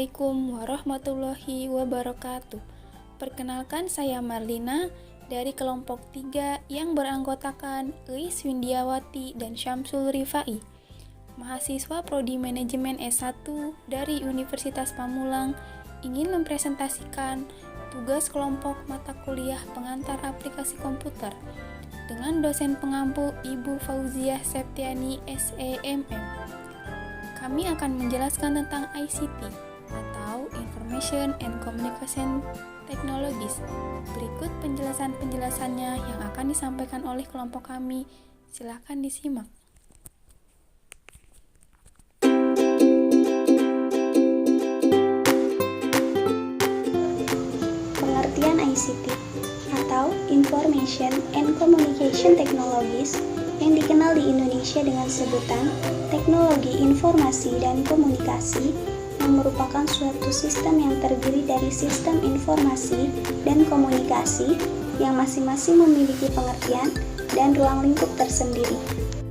Assalamualaikum warahmatullahi wabarakatuh. Perkenalkan, saya Marlina dari kelompok 3 yang beranggotakan Eis Windiawati dan Syamsul Rifai, mahasiswa Prodi Manajemen S1 dari Universitas Pamulang, ingin mempresentasikan tugas kelompok mata kuliah pengantar aplikasi komputer dengan dosen pengampu Ibu Fauziah Septiani SEMM. Kami akan menjelaskan tentang ICT atau Information and Communication Technologies. Berikut penjelasannya yang akan disampaikan oleh kelompok kami. Silakan disimak. Pengertian ICT atau Information and Communication Technologies yang dikenal di Indonesia dengan sebutan teknologi informasi dan komunikasi, yang merupakan suatu sistem yang terdiri dari sistem informasi dan komunikasi yang masing-masing memiliki pengertian dan ruang lingkup tersendiri.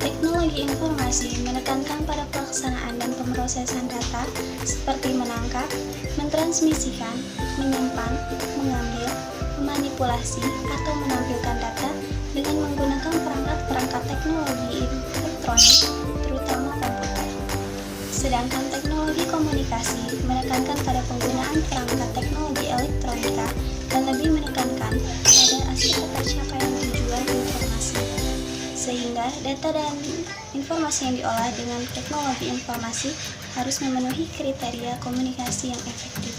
Teknologi informasi menekankan pada pelaksanaan dan pemrosesan data seperti menangkap, mentransmisikan, menyimpan, mengambil, memanipulasi, atau menampilkan data dengan menggunakan perangkat-perangkat teknologi elektronik, terutama komputer. Sedangkan teknologi komunikasi menekankan pada penggunaan perangkat teknologi elektronika dan lebih menekankan pada aspek tercapaian tujuan informasi. Sehingga data dan informasi yang diolah dengan teknologi informasi harus memenuhi kriteria komunikasi yang efektif.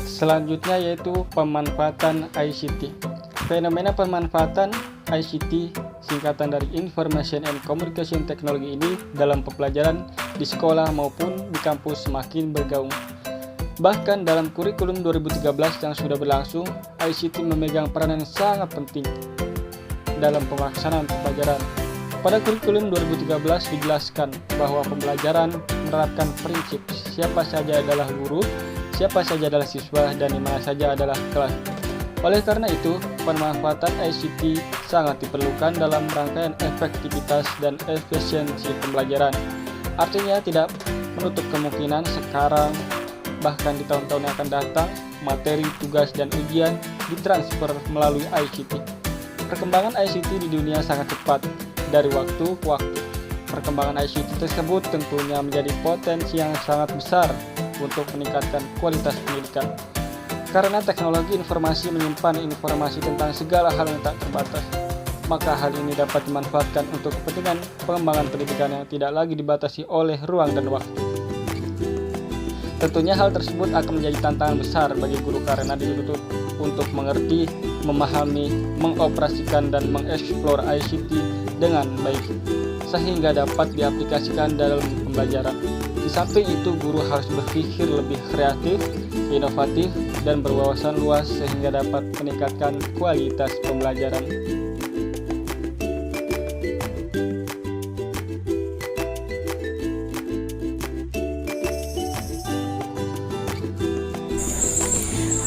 Selanjutnya yaitu pemanfaatan ICT. Fenomena pemanfaatan ICT, singkatan dari Information and Communication Technology ini dalam pembelajaran di sekolah maupun di kampus semakin bergaung. Bahkan dalam kurikulum 2013 yang sudah berlangsung, ICT memegang peranan yang sangat penting dalam pelaksanaan pembelajaran. Pada kurikulum 2013 dijelaskan bahwa pembelajaran menerapkan prinsip siapa saja adalah guru, siapa saja adalah siswa, dan di mana saja adalah kelas. Oleh karena itu, pemanfaatan ICT sangat diperlukan dalam rangkaian efektivitas dan efisiensi pembelajaran. Artinya tidak menutup kemungkinan sekarang, bahkan di tahun-tahun yang akan datang, materi, tugas, dan ujian ditransfer melalui ICT. Perkembangan ICT di dunia sangat cepat dari waktu ke waktu. Perkembangan ICT tersebut tentunya menjadi potensi yang sangat besar untuk meningkatkan kualitas pendidikan. Karena teknologi informasi menyimpan informasi tentang segala hal yang tak terbatas, maka hal ini dapat dimanfaatkan untuk kepentingan pengembangan pendidikan yang tidak lagi dibatasi oleh ruang dan waktu. Tentunya hal tersebut akan menjadi tantangan besar bagi guru karena dituntut untuk mengerti, memahami, mengoperasikan, dan mengeksplor ICT dengan baik, sehingga dapat diaplikasikan dalam pembelajaran. Di samping itu, guru harus berpikir lebih kreatif, inovatif, dan berwawasan luas sehingga dapat meningkatkan kualitas pembelajaran.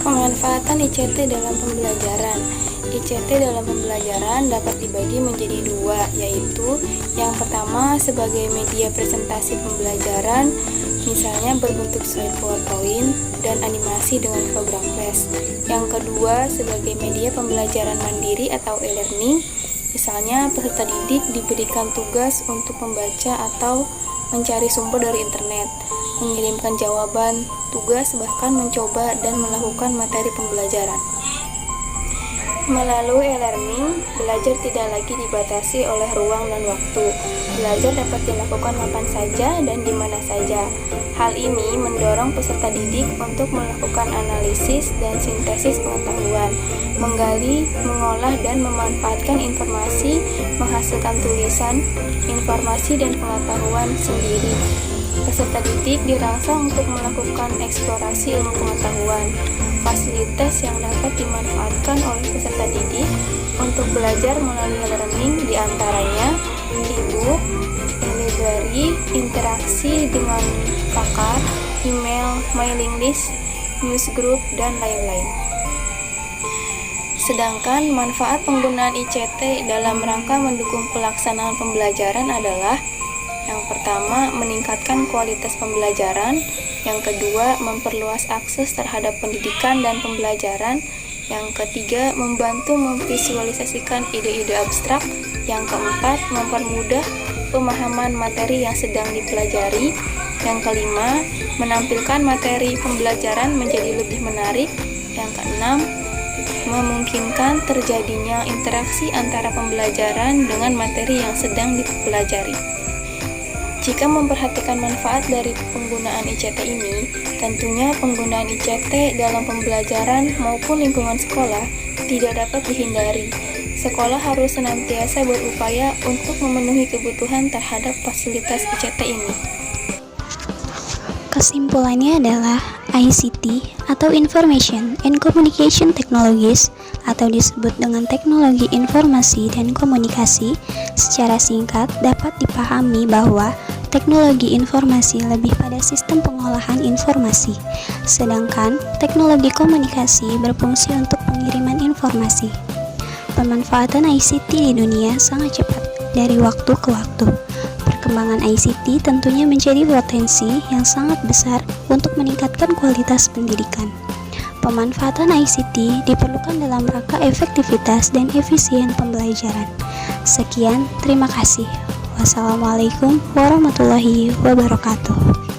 Pemanfaatan ICT dalam pembelajaran. ICT dalam pembelajaran dapat dibagi menjadi dua, yaitu yang pertama sebagai media presentasi pembelajaran, misalnya berbentuk slide PowerPoint dan animasi dengan program Flash. Yang kedua sebagai media pembelajaran mandiri atau e-learning, misalnya peserta didik diberikan tugas untuk membaca atau mencari sumber dari internet, mengirimkan jawaban tugas, bahkan mencoba dan melakukan materi pembelajaran. Melalui e-learning, belajar tidak lagi dibatasi oleh ruang dan waktu. Belajar dapat dilakukan kapan saja dan di mana saja. Hal ini mendorong peserta didik untuk melakukan analisis dan sintesis pengetahuan, menggali, mengolah, dan memanfaatkan informasi, menghasilkan tulisan, informasi, dan pengetahuan sendiri. Peserta didik dirangsang untuk melakukan eksplorasi ilmu pengetahuan. Fasilitas yang dapat dimanfaatkan oleh peserta didik untuk belajar melalui learning diantaranya e-book, e-library, interaksi dengan pakar, email, mailing list, news group, dan lain-lain. Sedangkan manfaat penggunaan ICT dalam rangka mendukung pelaksanaan pembelajaran adalah Yang pertama, meningkatkan kualitas pembelajaran. Yang kedua, memperluas akses terhadap pendidikan dan pembelajaran. Yang ketiga, membantu memvisualisasikan ide-ide abstrak. Yang keempat, mempermudah pemahaman materi yang sedang dipelajari. Yang kelima, menampilkan materi pembelajaran menjadi lebih menarik. Yang keenam, memungkinkan terjadinya interaksi antara pembelajaran dengan materi yang sedang dipelajari. Jika memperhatikan manfaat dari penggunaan ICT ini, tentunya penggunaan ICT dalam pembelajaran maupun lingkungan sekolah tidak dapat dihindari. Sekolah harus senantiasa berupaya untuk memenuhi kebutuhan terhadap fasilitas ICT ini. Kesimpulannya adalah ICT atau Information and Communication Technologies atau disebut dengan teknologi informasi dan komunikasi secara singkat dapat dipahami bahwa teknologi informasi lebih pada sistem pengolahan informasi, sedangkan teknologi komunikasi berfungsi untuk pengiriman informasi. Pemanfaatan ICT di dunia sangat cepat dari waktu ke waktu. Perkembangan ICT tentunya menjadi potensi yang sangat besar untuk meningkatkan kualitas pendidikan. Pemanfaatan ICT diperlukan dalam rangka efektivitas dan efisien pembelajaran. Sekian, terima kasih. Wassalamualaikum warahmatullahi wabarakatuh.